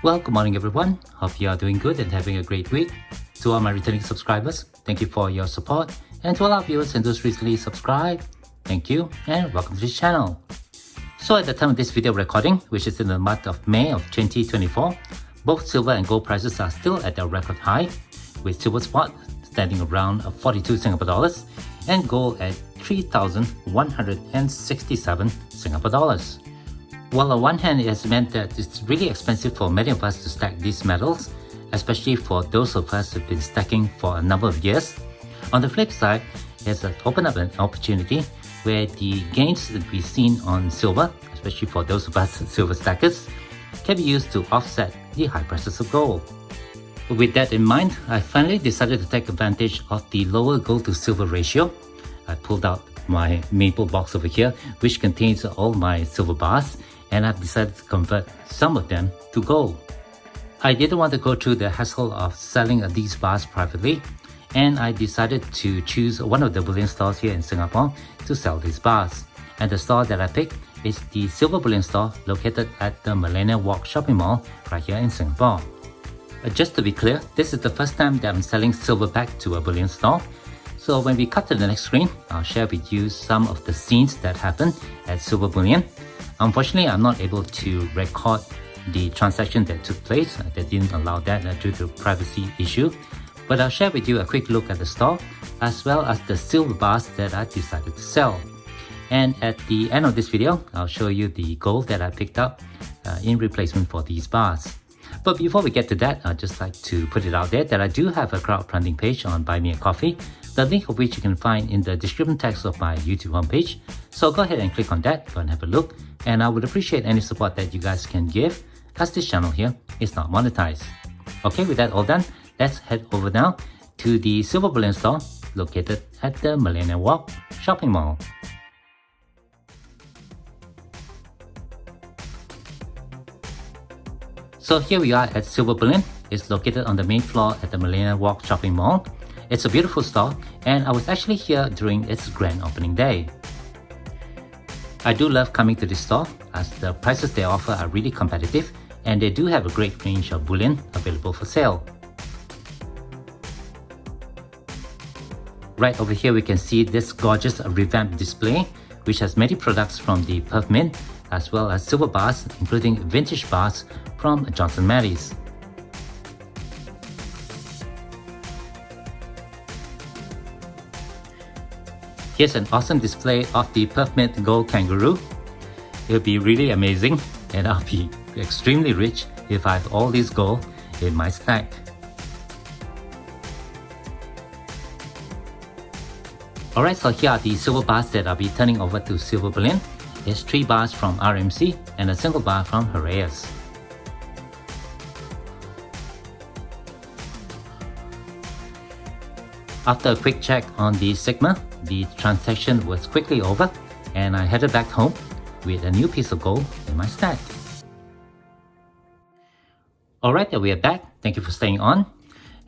Well, good morning everyone. Hope you are doing good and having a great week. To all my returning subscribers, thank you for your support. And to all our viewers and those recently subscribed, thank you and welcome to this channel. So at the time of this video recording, which is in the month of May of 2024, both silver and gold prices are still at their record high, with silver spot standing around 42 Singapore dollars and gold at 3,167 Singapore dollars. Well, on one hand, it has meant that it's really expensive for many of us to stack these metals, especially for those of us who've been stacking for a number of years. On the flip side, it has opened up an opportunity where the gains that we've seen on silver, especially for those of us silver stackers, can be used to offset the high prices of gold. With that in mind, I finally decided to take advantage of the lower gold to silver ratio. I pulled out my maple box over here, which contains all my silver bars, and I've decided to convert some of them to gold. I didn't want to go through the hassle of selling these bars privately, and I decided to choose one of the bullion stores here in Singapore to sell these bars. And the store that I picked is the Silver Bullion store located at the Millennium Walk shopping mall right here in Singapore. Just to be clear, this is the first time that I'm selling silver back to a bullion store. So when we cut to the next screen, I'll share with you some of the scenes that happened at Silver Bullion. Unfortunately, I'm not able to record the transaction that took place. They didn't allow that due to privacy issue. But I'll share with you a quick look at the store, as well as the silver bars that I decided to sell. And at the end of this video, I'll show you the gold that I picked up in replacement for these bars. But before we get to that, I'd just like to put it out there that I do have a crowdfunding page on Buy Me a Coffee, the link of which you can find in the description text of my YouTube homepage. So go ahead and click on that, go and have a look, and I would appreciate any support that you guys can give, as this channel here is not monetized. Okay, with that all done, let's head over now to the Silver Bullion store located at the Millennium Walk shopping mall. So here we are at Silver Bullion. It's located on the main floor at the Millennium Walk shopping mall. It's a beautiful store, and I was actually here during its grand opening day. I do love coming to this store as the prices they offer are really competitive, and they do have a great range of bullion available for sale. Right over here we can see this gorgeous revamped display, which has many products from the Perth Mint, as well as silver bars, including vintage bars from Johnson Matthey's. Here's an awesome display of the Perth Mint Gold Kangaroo. It'll be really amazing, and I'll be extremely rich if I have all this gold in my stack. Alright, so here are the silver bars that I'll be turning over to Silver Bullion. It's 3 bars from RMC and a single bar from Heraeus. After a quick check on the Sigma, the transaction was quickly over, and I headed back home with a new piece of gold in my stack. Alright, we are back. Thank you for staying on.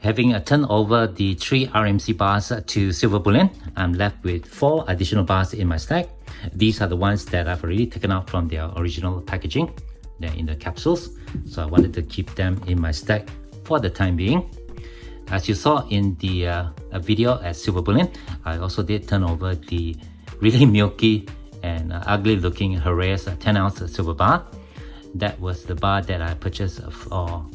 Having turned over the 3 RMC bars to Silver Bullion, I'm left with 4 additional bars in my stack. These are the ones that I've already taken out from their original packaging. They're in the capsules, so I wanted to keep them in my stack for the time being. As you saw in the video at Silver Bullion, I also did turn over the really milky and ugly looking Heraeus 10-ounce silver bar. That was the bar that I purchased for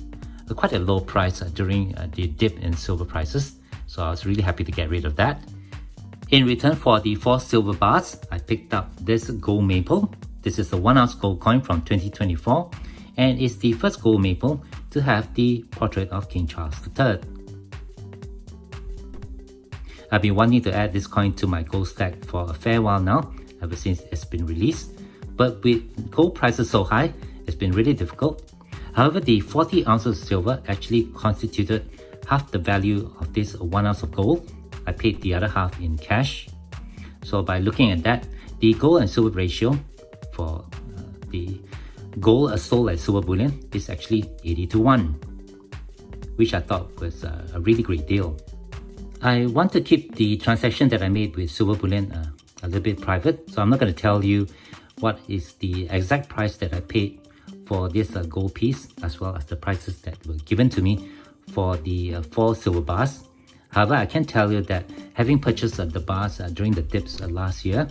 quite a low price during the dip in silver prices, so I was really happy to get rid of that. In return for the 4 silver bars, I picked up this gold maple. This is the 1-ounce gold coin from 2024, and it's the first gold maple to have the portrait of King Charles III. I've been wanting to add this coin to my gold stack for a fair while now, ever since it's been released, but with gold prices so high, it's been really difficult. However, the 40 ounces of silver actually constituted half the value of this 1 ounce of gold. I paid the other half in cash. So by looking at that, the gold and silver ratio for the gold sold at Silver Bullion is actually 80:1, which I thought was a really great deal. I want to keep the transaction that I made with Silver Bullion a little bit private, so I'm not going to tell you what is the exact price that I paid for this gold piece, as well as the prices that were given to me for the 4 silver bars. However, I can tell you that having purchased the bars during the dips last year,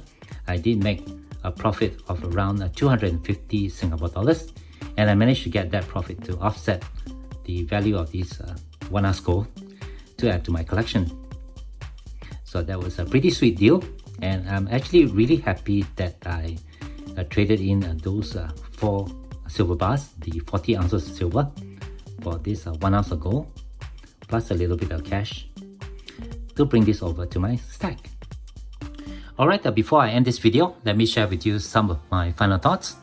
I did make a profit of around 250 Singapore dollars, and I managed to get that profit to offset the value of these 1 ounce gold to add to my collection. So that was a pretty sweet deal, and I'm actually really happy that I traded in those 4 silver bars, the 40 ounces of silver, for this 1 ounce of gold, plus a little bit of cash to bring this over to my stack. Alright, before I end this video, let me share with you some of my final thoughts.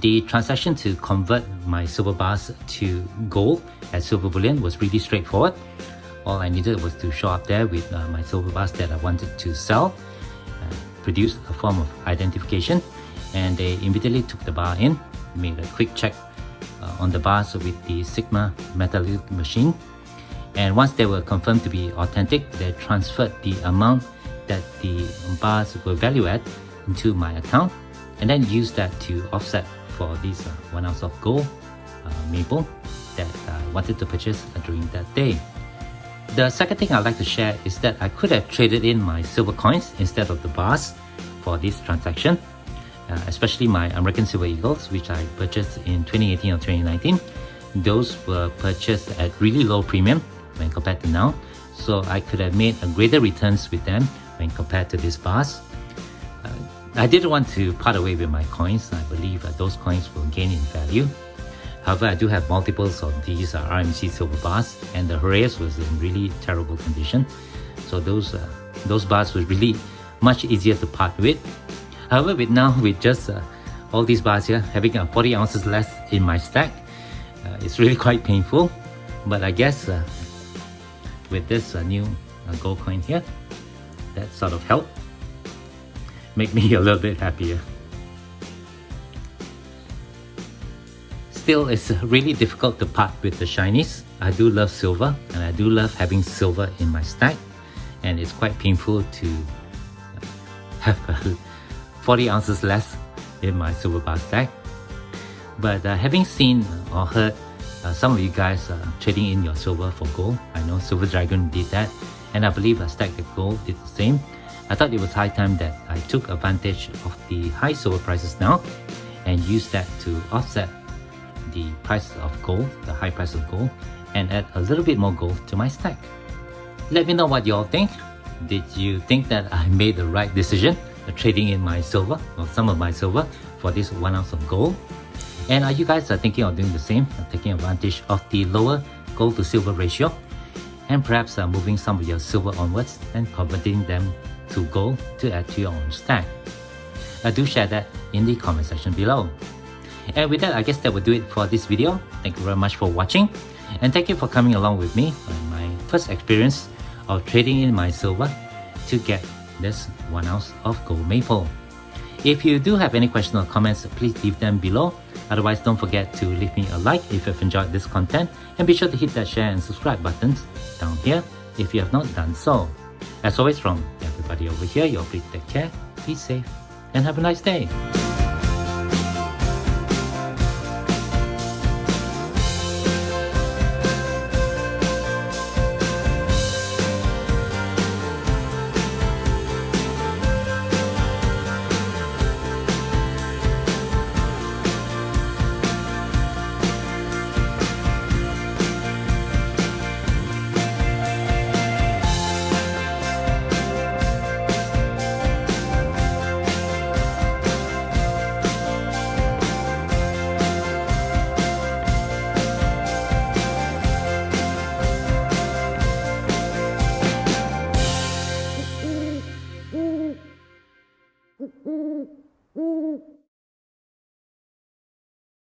The transaction to convert my silver bars to gold at Silver Bullion was really straightforward. All I needed was to show up there with my silver bars that I wanted to sell, produce a form of identification, and they immediately took the bar in, made a quick check on the bars with the Sigma metallic machine, and once they were confirmed to be authentic, they transferred the amount that the bars were valued at into my account, and then used that to offset for this 1 ounce of gold maple that I wanted to purchase during that day. The second thing I'd like to share is that I could have traded in my silver coins instead of the bars for this transaction, especially my American Silver Eagles, which I purchased in 2018 or 2019. Those were purchased at really low premium when compared to now, so I could have made a greater returns with them when compared to these bars. I didn't want to part away with my coins. I believe those coins will gain in value. However, I do have multiples of these RMC silver bars, and the Horaeus was in really terrible condition. So those bars were really much easier to part with. However, with just all these bars here, having 40 ounces less in my stack, it's really quite painful. But I guess with this new gold coin here, that sort of helped make me a little bit happier. Still, it's really difficult to part with the shinies. I do love silver, and I do love having silver in my stack, and it's quite painful to have 40 ounces less in my silver bar stack. But having seen or heard some of you guys trading in your silver for gold, I know Silver Dragon did that, and I believe Stack the Gold did the same. I thought it was high time that I took advantage of the high silver prices now and used that to offset the price of gold, the high price of gold, and add a little bit more gold to my stack. Let me know what you all think. Did you think that I made the right decision trading in my silver, or some of my silver, for this 1 ounce of gold? And are you guys thinking of doing the same, taking advantage of the lower gold to silver ratio, and perhaps moving some of your silver onwards and converting them to gold to add to your own stack? Do share that in the comment section below. And with that, I guess that will do it for this video. Thank you very much for watching, and thank you for coming along with me on my first experience of trading in my silver to get this 1 ounce of gold maple. If you do have any questions or comments, please leave them below. Otherwise, don't forget to leave me a like if you've enjoyed this content, and be sure to hit that share and subscribe buttons down here if you have not done so. As always, from everybody over here, you're please take care, be safe, and have a nice day.